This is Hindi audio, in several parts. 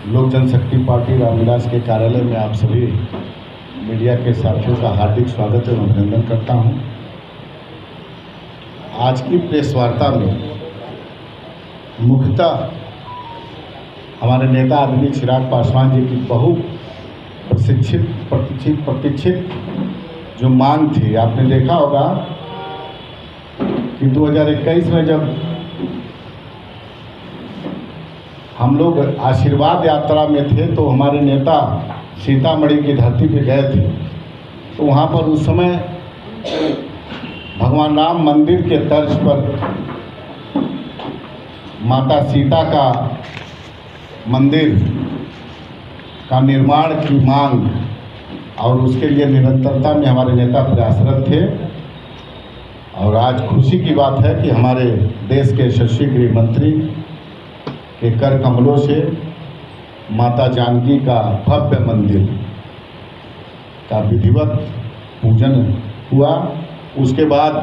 लोक जनशक्ति पार्टी रामविलास के कार्यालय में आप सभी मीडिया के साथियों का हार्दिक स्वागत एवं अभिनंदन करता हूं। आज की प्रेस वार्ता में मुख्यतः हमारे नेता आदरणीय चिराग पासवान जी की बहु प्रतीक्षित जो मांग थी, आपने देखा होगा कि 2021 में जब हम लोग आशीर्वाद यात्रा में थे तो हमारे नेता सीतामढ़ी की धरती पे गए थे, तो वहाँ पर उस समय भगवान राम मंदिर के तर्ज पर माता सीता का मंदिर का निर्माण की मांग और उसके लिए निरंतरता में हमारे नेता प्रयासरत थे। और आज खुशी की बात है कि हमारे देश के यशस्वी गृह मंत्री के कर कमलों से माता जानकी का भव्य मंदिर का विधिवत पूजन हुआ। उसके बाद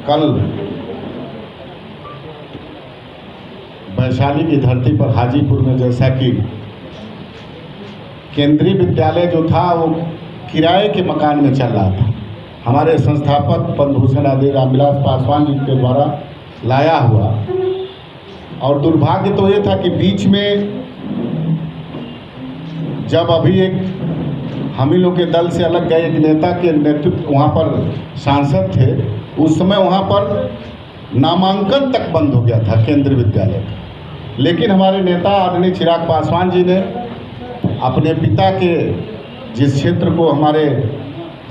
कल वैशाली की धरती पर हाजीपुर में, जैसा कि केंद्रीय विद्यालय जो था वो किराए के मकान में चल रहा था, हमारे संस्थापक पद्मभूषण आदि रामविलास पासवान जी के द्वारा लाया हुआ। और दुर्भाग्य तो ये था कि बीच में जब अभी एक हम ही लोग के दल से अलग गए एक नेता के नेतृत्व वहाँ पर सांसद थे, उस समय वहाँ पर नामांकन तक बंद हो गया था केंद्रीय विद्यालय का। लेकिन हमारे नेता आदरणीय चिराग पासवान जी ने अपने पिता के जिस क्षेत्र को हमारे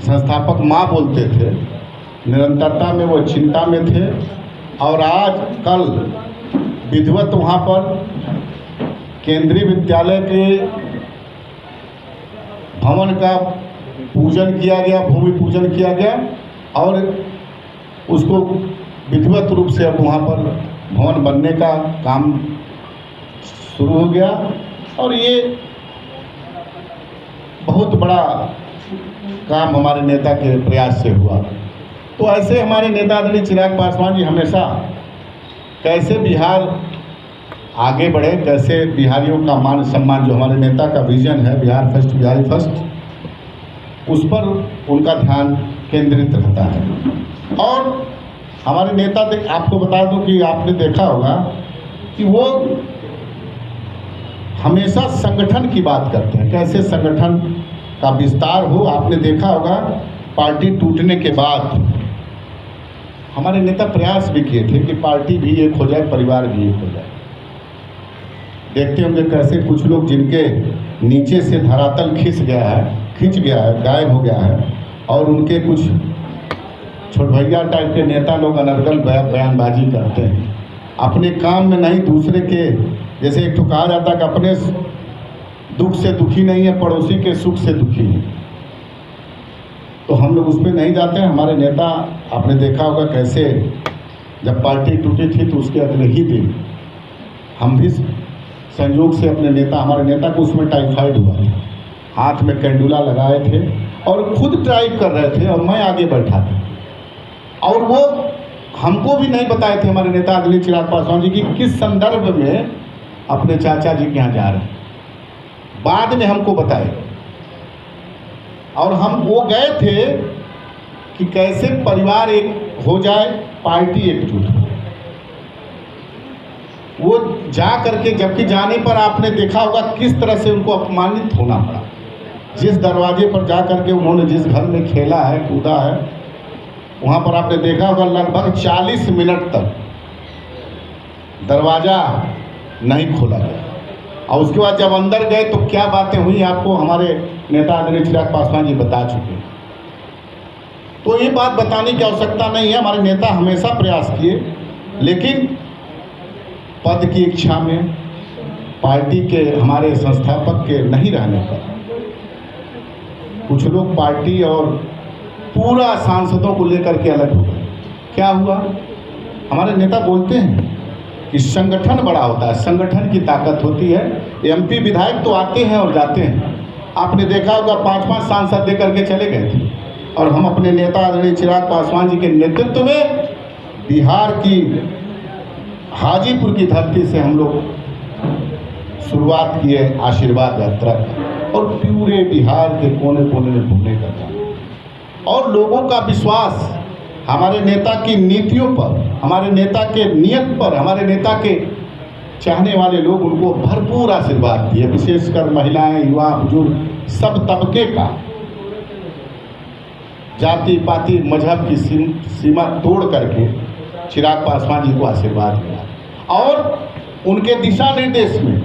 संस्थापक माँ बोलते थे, निरंतरता में वो चिंता में थे और आज कल विधिवत वहाँ पर केंद्रीय विद्यालय के भवन का पूजन किया गया, भूमि पूजन किया गया और उसको विधिवत रूप से अब वहाँ पर भवन बनने का काम शुरू हो गया। और ये बहुत बड़ा काम हमारे नेता के प्रयास से हुआ। तो ऐसे हमारे नेता आदरणीय चिराग पासवान जी हमेशा कैसे बिहार आगे बढ़े, कैसे बिहारियों का मान सम्मान, जो हमारे नेता का विजन है बिहार फर्स्ट बिहारी फर्स्ट, उस पर उनका ध्यान केंद्रित रहता है। और हमारे नेता आपको बता दूं कि आपने देखा होगा कि वो हमेशा संगठन की बात करते हैं, कैसे संगठन का विस्तार हो। आपने देखा होगा पार्टी टूटने के बाद हमारे नेता प्रयास भी किए थे कि पार्टी भी एक हो जाए, परिवार भी एक हो जाए। देखते होंगे कैसे कुछ लोग जिनके नीचे से धरातल खिंच गया है, गायब हो गया है, और उनके कुछ छोटभैया टाइप के नेता लोग अनर्गल बयानबाजी करते हैं, अपने काम में नहीं दूसरे के। जैसे एक तो कहा जाता है कि अपने दुख से दुखी नहीं है, पड़ोसी के सुख से दुखी है। तो हम लोग उस पर नहीं जाते हैं। हमारे नेता, आपने देखा होगा कैसे जब पार्टी टूटी थी तो उसके अगले ही दिन हम भी संयोग से हमारे नेता को उसमें टाइफाइड हुआ था, हाथ में कैंडुला लगाए थे और खुद ड्राइव कर रहे थे और मैं आगे बैठा था। और वो हमको भी नहीं बताए थे हमारे नेता आदरणीय चिराग पासवान जी की किस संदर्भ में अपने चाचा जी के यहाँ जा रहे हैं, बाद में हमको बताए। और हम वो गए थे कि कैसे परिवार एक हो जाए, पार्टी एकजुट हो। वो जा करके, जबकि जाने पर आपने देखा होगा किस तरह से उनको अपमानित होना पड़ा। जिस दरवाजे पर जा करके उन्होंने जिस घर में खेला है, कूदा है, वहाँ पर आपने देखा होगा लगभग 40 मिनट तक दरवाज़ा नहीं खोला गया। और उसके बाद जब अंदर गए तो क्या बातें हुई आपको हमारे नेता आदरणीय चिराग पासवान जी बता चुके। तो ये बात बताने की आवश्यकता नहीं है। हमारे नेता हमेशा प्रयास किए, लेकिन पद की इच्छा में, पार्टी के हमारे संस्थापक के नहीं रहने पर कुछ लोग पार्टी और पूरा सांसदों को लेकर के अलग हो गए। क्या हुआ? हमारे नेता बोलते हैं कि संगठन बड़ा होता है, संगठन की ताकत होती है। एमपी विधायक तो आते हैं और जाते हैं, आपने देखा होगा 5-5 सांसद दे करके चले गए थे। और हम अपने नेता आदरणीय चिराग पासवान जी के नेतृत्व में बिहार की हाजीपुर की धरती से हम लोग शुरुआत किए आशीर्वाद यात्रा का और पूरे बिहार के कोने कोने में घूमने का काम और लोगों का विश्वास हमारे नेता की नीतियों पर, हमारे नेता के नियत पर, हमारे नेता के चाहने वाले लोग उनको भरपूर आशीर्वाद दिए, विशेषकर महिलाएं, युवा, बुजुर्ग, सब तबके का जाति पाति मजहब की सीमा तोड़ करके चिराग पासवान जी को आशीर्वाद मिला और उनके दिशा निर्देश में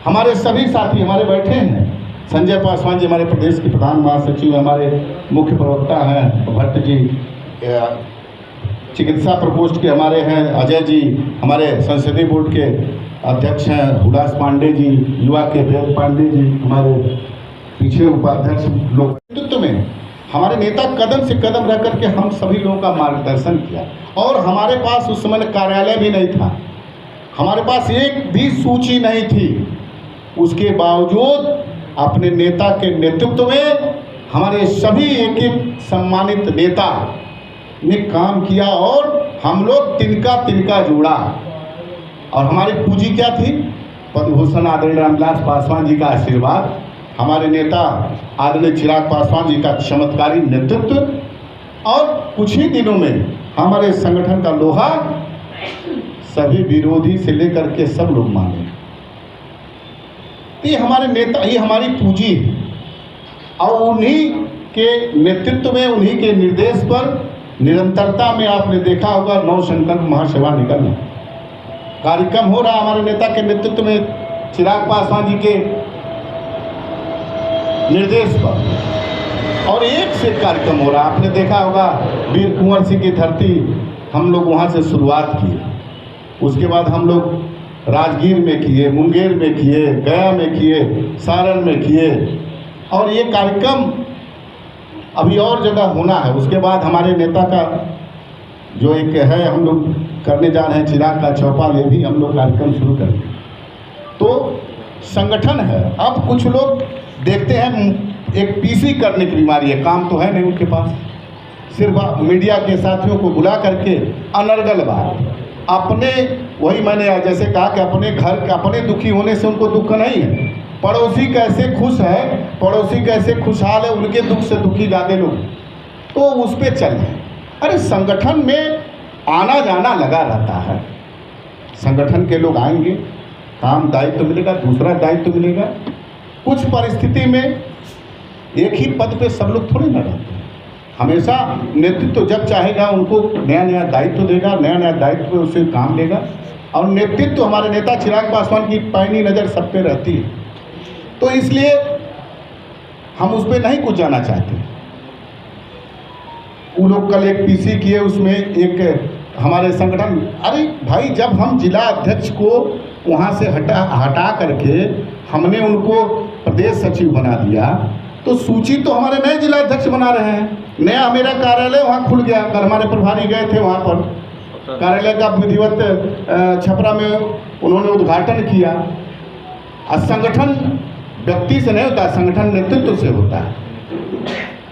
हमारे सभी साथी हमारे बैठे हैं। संजय पासवान जी हमारे प्रदेश के प्रधान महासचिव, हमारे मुख्य प्रवक्ता हैं भट्ट जी, चिकित्सा प्रकोष्ठ के हमारे हैं अजय जी, हमारे संसदीय बोर्ड के अध्यक्ष हैं हुडास पांडे जी, युवा के वेद पांडे जी, हमारे पीछे उपाध्यक्ष लोग। नेतृत्व में हमारे नेता कदम से कदम रख करके हम सभी लोगों का मार्गदर्शन किया और हमारे पास उस समय कार्यालय भी नहीं था, हमारे पास एक भी सूची नहीं थी। उसके बावजूद अपने नेता के नेतृत्व में हमारे सभी एक एक सम्मानित नेता ने काम किया और हम लोग तिनका तिनका जोड़ा और हमारी पूंजी क्या थी? पद्म भूषण आदरणीय रामविलास पासवान जी का आशीर्वाद, हमारे नेता आदरणीय चिराग पासवान जी का चमत्कारी नेतृत्व और कुछ ही दिनों में हमारे संगठन का लोहा सभी विरोधी से लेकर के सब लोग माने। ये हमारे नेता, ये हमारी पूंजी है और उन्हीं के नेतृत्व में, उन्हीं के निर्देश पर निरंतरता में आपने देखा होगा नौ संकल्प महासेवा निकलना कार्यक्रम हो रहा हमारे नेता के नेतृत्व में, चिराग पासवान जी के निर्देश पर और एक से कार्यक्रम हो रहा। आपने देखा होगा वीर कुंवर सिंह की धरती, हम लोग वहाँ से शुरुआत किए, उसके बाद हम लोग राजगीर में किए, मुंगेर में किए, गया में किए, सारण में किए और ये कार्यक्रम अभी और जगह होना है। उसके बाद हमारे नेता का जो एक है हम लोग करने जा रहे हैं चिराग का चौपाल, ये भी हम लोग कार्यक्रम शुरू करेंगे। तो संगठन है। अब कुछ लोग देखते हैं एक पीसी करने की बीमारी है, काम तो है नहीं उनके पास, सिर्फ मीडिया के साथियों को बुला करके अनर्गल बात अपने, वही मैंने जैसे कहा कि अपने घर, अपने दुखी होने से उनको दुख नहीं है, पड़ोसी कैसे खुश है, पड़ोसी कैसे खुशहाल है, उनके दुख से दुखी ज़्यादा लोग, तो उस पर चल रहे। अरे संगठन में आना जाना लगा रहता है, संगठन के लोग आएंगे, काम दायित्व मिलेगा, दूसरा दायित्व मिलेगा। कुछ परिस्थिति में एक ही पद पे सब लोग थोड़े ना रहते हैं, हमेशा नेतृत्व जब चाहेगा उनको नया नया दायित्व देगा, नया नया दायित्व उससे काम लेगा और नेतृत्व हमारे नेता चिराग पासवान की पैनी नज़र सब पे रहती है, तो इसलिए हम उस पर नहीं कुछ जाना चाहते। वो लोग कल एक पीसी किए, उसमें एक हमारे संगठन, अरे भाई जब हम जिला अध्यक्ष को वहाँ से हटा करके हमने उनको प्रदेश सचिव बना दिया, तो सूची तो हमारे नए जिला अध्यक्ष बना रहे हैं। नया मेरा कार्यालय वहाँ खुल गया, कल हमारे प्रभारी गए थे वहाँ पर, कार्यालय का विधिवत छपरा में उन्होंने उद्घाटन किया। संगठन व्यक्ति से नहीं होता, संगठन नेतृत्व से होता है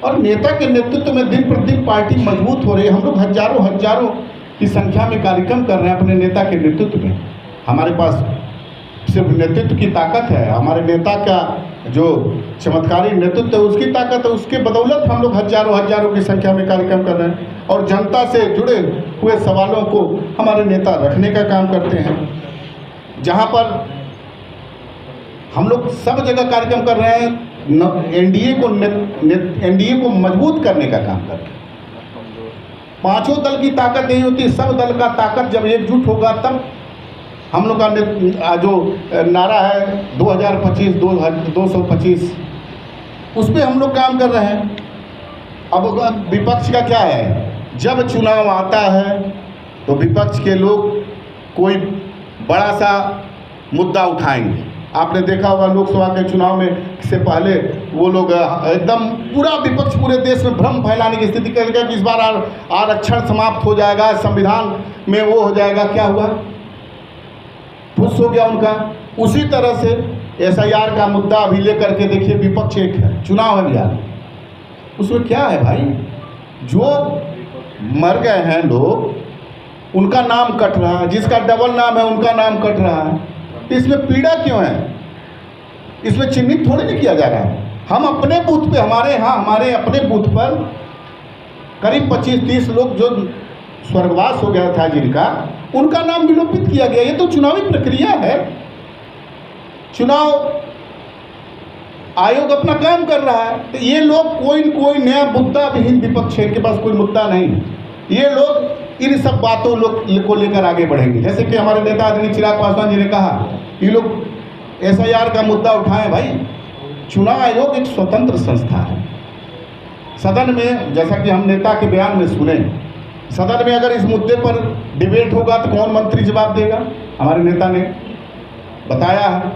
और नेता के नेतृत्व में दिन प्रतिदिन पार्टी मजबूत हो रही है। हम लोग हजारों की संख्या में कार्यक्रम कर रहे हैं अपने नेता के नेतृत्व में। हमारे पास सिर्फ नेतृत्व की ताकत है, हमारे नेता का जो चमत्कारी नेतृत्व है उसकी ताकत है, उसके बदौलत हम लोग हजारों की संख्या में कार्यक्रम कर रहे हैं और जनता से जुड़े हुए सवालों को हमारे नेता रखने का काम करते हैं। जहाँ पर हम लोग सब जगह कार्यक्रम कर रहे हैं, एनडीए को मजबूत करने का काम कर रहे हैं। पांचों दल की ताकत यही होती है, सब दल का ताकत जब एकजुट होगा तब हम लोग का जो नारा है 2025 225 उस पर हम लोग काम कर रहे हैं। अब विपक्ष का क्या है, जब चुनाव आता है तो विपक्ष के लोग कोई बड़ा सा मुद्दा उठाएंगे। आपने देखा होगा लोकसभा के चुनाव में से पहले वो लोग एकदम पूरा विपक्ष पूरे देश में भ्रम फैलाने की स्थिति करेगा कि इस बार आरक्षण समाप्त हो जाएगा, संविधान में वो हो जाएगा। क्या हुआ? खुश हो गया उनका। उसी तरह से SIR का मुद्दा अभी लेकर के देखिए, विपक्ष एक है, चुनाव है बिहार, उसमें क्या है भाई, जो मर गए हैं लोग उनका नाम कट रहा है, जिसका डबल नाम है उनका नाम कट रहा है, इसमें पीड़ा क्यों है? इसमें चिन्हित थोड़ी नहीं किया जा रहा है। हम अपने बूथ पे, हमारे अपने बूथ पर करीब 25-30 लोग जो स्वर्गवास हो गया था जिनका, उनका नाम विलोपित किया गया। ये तो चुनावी प्रक्रिया है। चुनाव आयोग अपना काम कर रहा है, तो ये लोग कोई नया मुद्दा विहीन विपक्ष है, इनके पास कोई मुद्दा नहीं है। ये लोग इन सब बातों को लेकर आगे बढ़ेंगे। जैसे कि हमारे नेता आदरणीय चिराग पासवान जी ने कहा, ये लोग SIR का मुद्दा उठाएं। भाई, चुनाव आयोग एक स्वतंत्र संस्था है। सदन में, जैसा कि हम नेता के बयान में सुने, सदन में अगर इस मुद्दे पर डिबेट होगा तो कौन मंत्री जवाब देगा? हमारे नेता ने बताया है,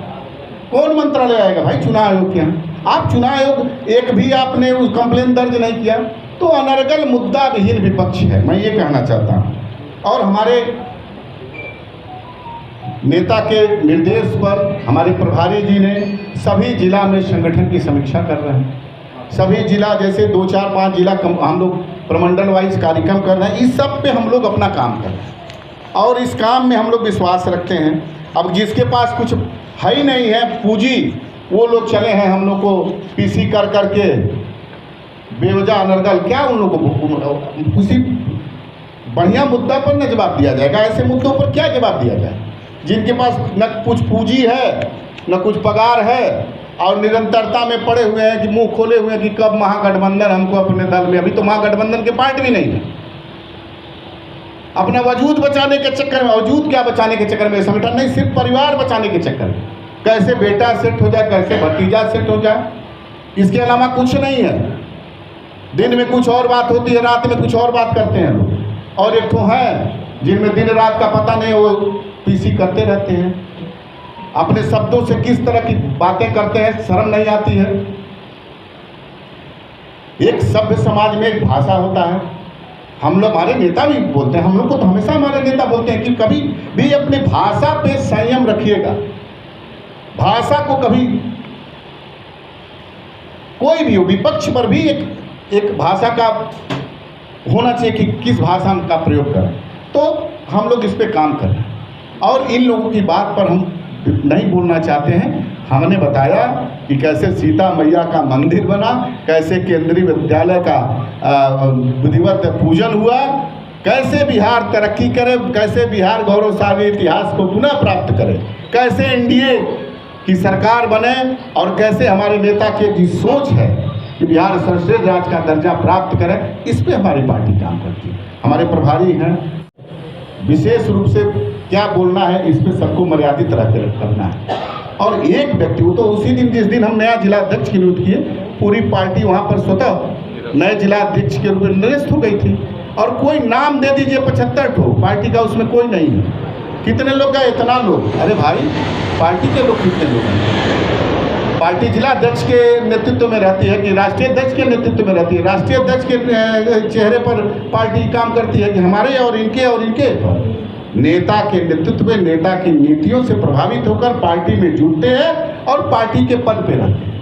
कौन मंत्रालय आएगा भाई चुनाव आयोग के यहाँ? आप चुनाव आयोग एक भी आपने उस कंप्लेन दर्ज नहीं किया, तो अनर्गल मुद्दा विहीन विपक्ष है, मैं ये कहना चाहता हूँ। और हमारे नेता के निर्देश पर हमारे प्रभारी जी ने सभी जिला में संगठन की समीक्षा कर रहे हैं। सभी जिला, जैसे 2, 4, 5 जिला हम लोग प्रमंडल वाइज कार्यक्रम कर रहे हैं। इस सब पे हम लोग अपना काम कर रहे हैं और इस काम में हम लोग विश्वास रखते हैं। अब जिसके पास कुछ है ही नहीं है पूंजी, वो लोग चले हैं हम लोग को PC कर करके बेवजह अनर्गल, क्या उन लोगों को उसी बढ़िया मुद्दा पर न जवाब दिया जाएगा? ऐसे मुद्दों पर क्या जवाब दिया जाए जिनके पास न कुछ पूंजी है, न कुछ पगार है और निरंतरता में पड़े हुए हैं कि मुंह खोले हुए हैं कि कब महागठबंधन हमको अपने दल में। अभी तो महागठबंधन के पार्ट भी नहीं है। अपना वजूद बचाने के चक्कर में, वजूद क्या बचाने के चक्कर में, संगठन नहीं, सिर्फ परिवार बचाने के चक्कर में, कैसे बेटा सेट हो जाए, कैसे भतीजा सेट हो जाए, इसके अलावा कुछ नहीं है। दिन में कुछ और बात होती है, रात में कुछ और बात करते हैं लोग। और एक तो है जिनमें दिन रात का पता नहीं, वो PC करते रहते हैं। अपने शब्दों से किस तरह की बातें करते हैं, शर्म नहीं आती है। एक सभ्य समाज में एक भाषा होता है। हम लोग, हमारे नेता भी बोलते हैं, हम लोग को तो हमेशा हमारे नेता बोलते हैं कि कभी भी अपने भाषा पे संयम रखिएगा। भाषा को कभी, कोई भी हो, विपक्ष पर भी एक भाषा का होना चाहिए कि किस भाषा का प्रयोग करें। तो हम लोग इस पे काम कर रहे हैं और इन लोगों की बात पर हम नहीं बोलना चाहते हैं। हमने बताया कि कैसे सीता मैया का मंदिर बना, कैसे केंद्रीय विद्यालय का विधिवत पूजन हुआ, कैसे बिहार तरक्की करे, कैसे बिहार गौरवशाली इतिहास को पुनः प्राप्त करे, कैसे NDA की सरकार बने और कैसे हमारे नेता की जो सोच है कि बिहार सर्वश्रेष्ठ राज्य का दर्जा प्राप्त करे, इस पे हमारी पार्टी काम करती है। हमारे प्रभारी हैं, विशेष रूप से क्या बोलना है इस पे सबको मर्यादित करना है। और एक व्यक्ति, वो तो उसी दिन जिस दिन हम नया जिलाध्यक्ष की नियुक्ति किए, पूरी पार्टी वहाँ पर स्वतः नए जिलाध्यक्ष के रूप में निरस्त हो गई थी। और कोई नाम दे दीजिए 75 ठो, पार्टी का उसमें कोई नहीं है। कितने लोग का? इतना लोग। अरे भाई, पार्टी के लोग कितने लोग हैं? पार्टी जिलाध्यक्ष के नेतृत्व में रहती है कि राष्ट्रीय अध्यक्ष के नेतृत्व में रहती है? राष्ट्रीय अध्यक्ष के चेहरे पर पार्टी काम करती है कि हमारे और इनके पर? नेता के नेतृत्व में, नेता की नीतियों से प्रभावित होकर पार्टी में जुटते हैं और पार्टी के पद पे रहते हैं।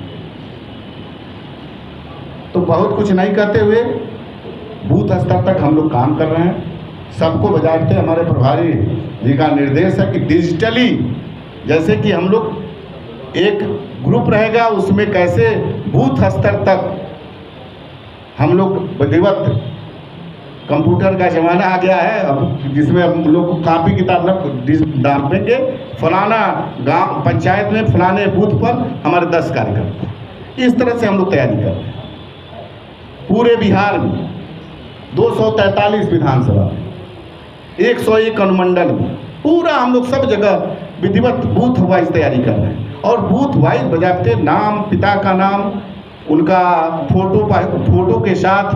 तो बहुत कुछ नहीं कहते हुए बूथ स्तर तक हम लोग काम कर रहे हैं। सबको बजाते हमारे प्रभारी जी का निर्देश है कि डिजिटली, जैसे कि हम लोग एक ग्रुप रहेगा, उसमें कैसे बूथ स्तर तक हम लोग विधिवत, कंप्यूटर का ज़माना आ गया है अब, जिसमें हम लोग कॉपी किताब डालेंगे, फलाना गांव पंचायत में फलाने बूथ पर हमारे 10 कार्यकर्ता, इस तरह से हम लोग तैयारी कर रहे हैं। पूरे बिहार में 243 विधानसभा, 101 अनुमंडल में, पूरा हम लोग सब जगह विधिवत बूथ वाइज तैयारी कर रहे हैं। और बूथ वाइज बजाते नाम, पिता का नाम, उनका फोटो के साथ,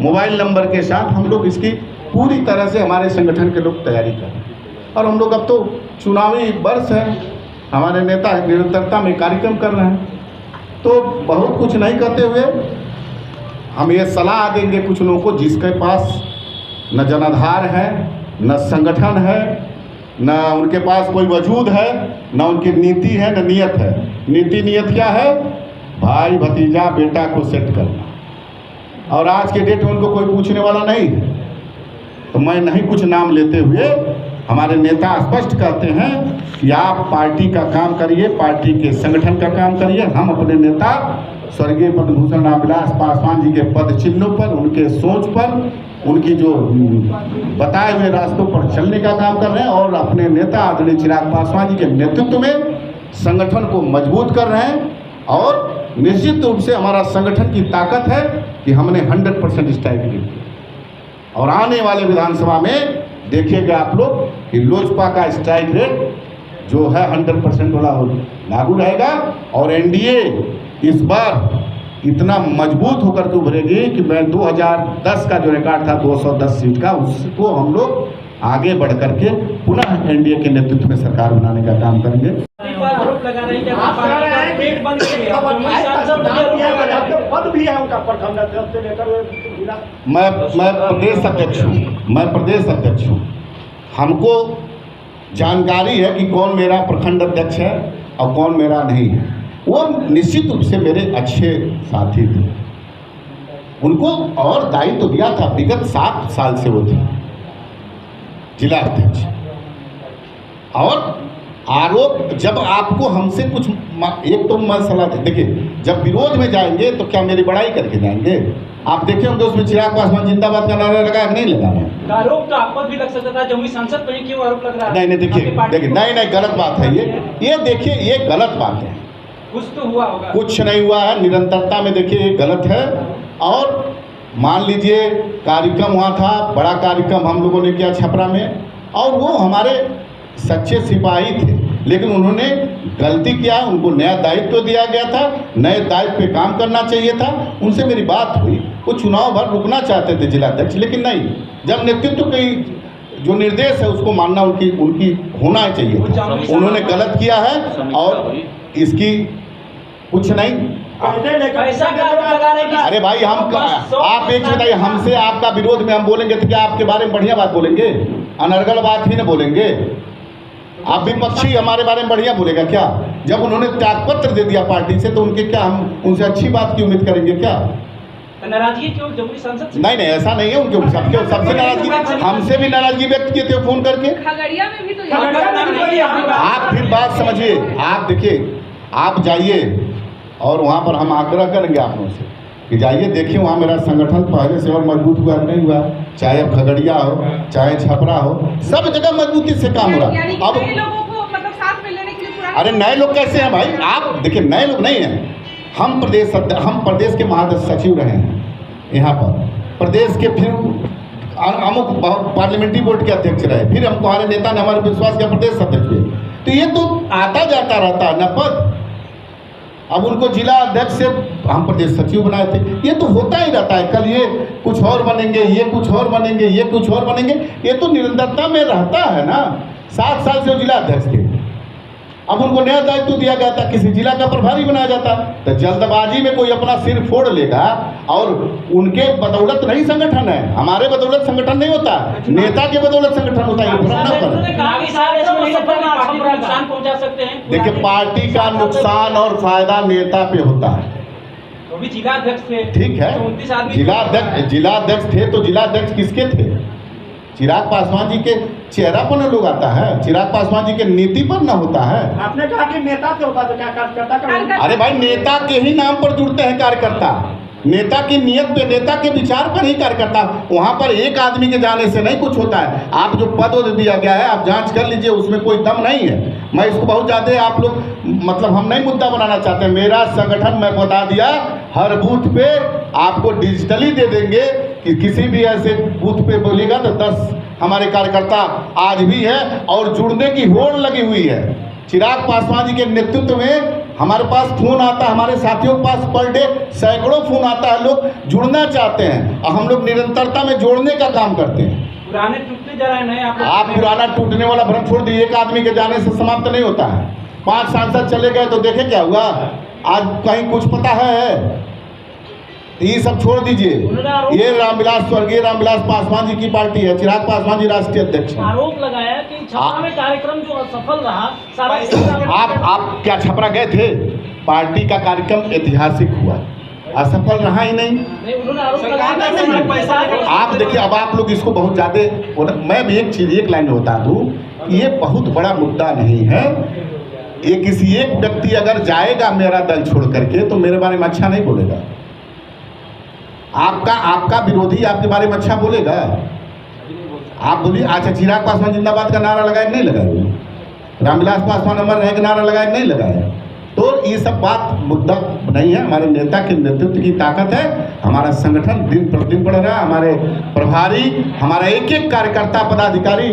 मोबाइल नंबर के साथ हम लोग इसकी पूरी तरह से हमारे संगठन के लोग तैयारी कर रहे हैं। और हम लोग अब तो चुनावी वर्ष है, हमारे नेता निरंतरता में कार्यक्रम कर रहे हैं। तो बहुत कुछ नहीं करते हुए हम ये सलाह देंगे कुछ लोगों को जिसके पास न जनाधार है, न संगठन है, न उनके पास कोई वजूद है, न उनकी नीति है, न नियत है। नीति नियत क्या है? भाई भतीजा बेटा को सेट करना। और आज के डेट में उनको कोई पूछने वाला नहीं है। तो मैं नहीं कुछ नाम लेते हुए हमारे नेता स्पष्ट कहते हैं कि आप पार्टी का काम करिए, पार्टी के संगठन का काम करिए। हम अपने नेता स्वर्गीय पद्मभूषण रामविलास पासवान जी के पद चिन्हों पर, उनके सोच पर, उनकी जो बताए हुए रास्तों पर चलने का काम कर रहे हैं और अपने नेता आदरणीय चिराग पासवान जी के नेतृत्व में संगठन को मजबूत कर रहे हैं। और निश्चित रूप से हमारा संगठन की ताकत है कि हमने 100% स्ट्राइक रेट किया और आने वाले विधानसभा में देखिएगा आप लोग कि लोजपा का स्ट्राइक रेट जो है 100% वाला लागू रहेगा और एनडीए इस बार इतना मजबूत होकर के उभरेगी कि मैं 2010 का जो रिकॉर्ड था 210 सीट का, उसको हम लोग आगे बढ़ करके पुनः एनडीए के नेतृत्व में सरकार बनाने का काम करेंगे। आरोप लगा रहे हैं मैं प्रदेश अध्यक्ष हूँ। हमको जानकारी है कि कौन मेरा प्रखंड अध्यक्ष है और कौन मेरा नहीं है। वो निश्चित रूप से मेरे अच्छे साथी थे, उनको और दायित्व दिया था। विगत 7 साल से वो थे जिला अध्यक्ष। और आरोप जब आपको हमसे कुछ एक तो मसला देखिए, जब विरोध में जाएंगे तो क्या मेरी बड़ाई करके जाएंगे? आप देखे होंगे उसमें चिराग पासवान जिंदाबाद का नारा लगा नहीं लगा है? आरोप तो आप पर भी लग सकता था, जमुई सांसद पर ही क्यों आरोप लग रहा है? नहीं देखिए नहीं गलत बात है ये देखिए ये गलत बात है। कुछ तो हुआ होगा। कुछ नहीं हुआ है, निरंतरता में देखिए ये गलत है। और मान लीजिए कार्यक्रम हुआ था, बड़ा कार्यक्रम हम लोगों ने किया छपरा में, और वो हमारे सच्चे सिपाही थे, लेकिन उन्होंने गलती किया, उनको नया दायित्व दिया गया था, नए दायित्व पे काम करना चाहिए था। उनसे मेरी बात हुई, वो चुनाव भर रुकना चाहते थे जिलाध्यक्ष, लेकिन नहीं, जब नेतृत्व की जो निर्देश है उसको मानना उनकी होना चाहिए था। उन्होंने गलत किया है और इसकी कुछ नहीं। अरे भाई आप एक बताइए, हमसे आपका विरोध में हम बोलेंगे तो क्या आपके बारे में बढ़िया बात बोलेंगे? अनर्गल बात ही ना बोलेंगे। आप विपक्षी हमारे बारे में बढ़िया बोलेगा क्या? जब उन्होंने त्यागपत्र दे दिया पार्टी से तो उनके क्या हम उनसे अच्छी बात की उम्मीद करेंगे क्या? नाराजगी क्यों जमुई सांसद से? नहीं ऐसा नहीं है, उनके सबसे नाराजगी, हमसे भी नाराजगी व्यक्त किए थे फोन करके। खगड़िया में भी तो आप फिर बात समझिए, आप देखिए, आप जाइए और वहाँ पर हम आग्रह करेंगे आप लोगों से कि जाइए देखिए, वहाँ मेरा संगठन पहले से और मजबूत हुआ नहीं हुआ, चाहे अब खगड़िया हो चाहे छपरा हो, सब जगह मजबूती से काम हो रहा। अब लोगों को मतलब साथ में लेने के लिए अरे नए लोग कैसे हैं भाई? आप देखिए नए लोग नहीं हैं, हम प्रदेश के महासचिव रहे हैं यहाँ पर, प्रदेश के फिर अमुक पार्लियामेंट्री बोर्ड के अध्यक्ष रहे, फिर हमको हमारे नेता ने हमारे विश्वास के प्रदेश अध्यक्ष हुए। तो ये तो आता जाता रहता है न पद। अब उनको जिला अध्यक्ष से हम प्रदेश सचिव बनाए थे, ये तो होता ही रहता है। कल ये कुछ और बनेंगे, ये कुछ और बनेंगे, ये कुछ और बनेंगे, ये तो निरंतरता में रहता है ना। 7 साल से वो जिला अध्यक्ष थे, अब उनको नया दायित्व दिया गया था, किसी जिला का प्रभारी बनाया जाता। तो जल्दबाजी में कोई अपना सिर फोड़ लेगा, और उनके बदौलत नहीं संगठन है, हमारे बदौलत संगठन नहीं होता, नेता के बदौलत संगठन होता है। देखिए पार्टी का नुकसान और फायदा नेता पे होता है। जिलाध्यक्ष थे, ठीक है, जिलाध्यक्ष थे तो जिलाध्यक्ष किसके थे? चिराग पासवान जी के चेहरा पर न लोग आता है, चिराग पासवान जी के नीति पर न होता है। आपने कहा कि नेता से होता तो क्या कार्यकर्ता? अरे भाई नेता के ही नाम पर जुड़ते हैं कार्यकर्ता, नेता की नियत पे, नेता के विचार पर ही कार्यकर्ता। वहाँ पर एक आदमी के जाने से नहीं कुछ होता है। आप जो पद दिया गया है आप जांच कर लीजिए, उसमें कोई दम नहीं है। मैं इसको बहुत ज़्यादा आप लोग मतलब हम नहीं मुद्दा बनाना चाहते। मेरा संगठन मैं बता दिया, हर बूथ पे आपको डिजिटली दे देंगे कि किसी भी ऐसे बूथ पे बोलेगा तो 10 हमारे कार्यकर्ता आज भी है और जुड़ने की होड़ लगी हुई है। चिराग पासवान जी के नेतृत्व में हमारे पास फोन आता है, हमारे साथियों के पास पर डे सैकड़ों फोन आता है, लोग जुड़ना चाहते हैं और हम लोग निरंतरता में जोड़ने का काम करते हैं। पुराने टूटते जा रहे हैं, आप पुराना टूटने वाला भ्रम छोड़ दीजिए। एक आदमी के जाने से समाप्त नहीं होता है। 5 सांसद चले गए तो देखे क्या हुआ, आज कहीं कुछ पता है? ये सब छोड़ दीजिए। ये स्वर्गीय रामविलास पासवान जी की पार्टी है, चिराग पासवान जी राष्ट्रीय अध्यक्ष हैं। आरोप लगाया कि छपरा में कार्यक्रम जो असफल रहा सारा। आप क्या छपरा गए थे? पार्टी का कार्यक्रम ऐतिहासिक हुआ, असफल रहा ही नहीं। नहीं, उन्होंने आरोप लगाया कि पैसा आप देखिए, अब आप लोग इसको बहुत ज़्यादा, मैं भी एक चीज़ एक लाइन में बता दूँ, ये बहुत बड़ा मुद्दा नहीं है। ये किसी एक व्यक्ति अगर जाएगा मेरा दल छोड़ करके तो मेरे बारे में अच्छा नहीं बोलेगा, आपका विरोधी आपके बारे में अच्छा बोलेगा। आप बोलिए, अच्छा चिराग पासवान जिंदाबाद का नारा लगाए नहीं लगाए, रामविलास पासवान अमर रहे का नारा लगाए नहीं लगाए, तो ये सब बात मुद्दा नहीं है। हमारे नेता के नेतृत्व की ताकत है, हमारा संगठन दिन प्रतिदिन बढ़ रहा है, हमारे प्रभारी, हमारा एक एक कार्यकर्ता पदाधिकारी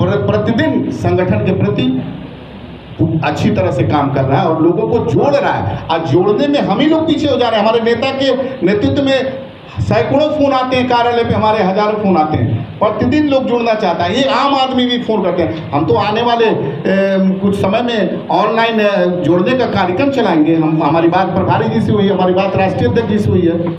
प्रतिदिन संगठन के प्रति अच्छी तरह से काम कर रहा है और लोगों को जोड़ रहा है। और जोड़ने में हम ही लोग पीछे हो जा रहे हैं। हमारे नेता के नेतृत्व में सैकड़ों फोन आते हैं, कार्यालय पे हमारे हजारों फोन आते हैं, प्रतिदिन लोग जुड़ना चाहता है। ये आम आदमी भी फोन करते हैं। हम तो आने वाले कुछ समय में ऑनलाइन जोड़ने का कार्यक्रम चलाएंगे। हमारी बात प्रभारी जी से हुई है, हमारी बात राष्ट्रीय अध्यक्ष जी से हुई है।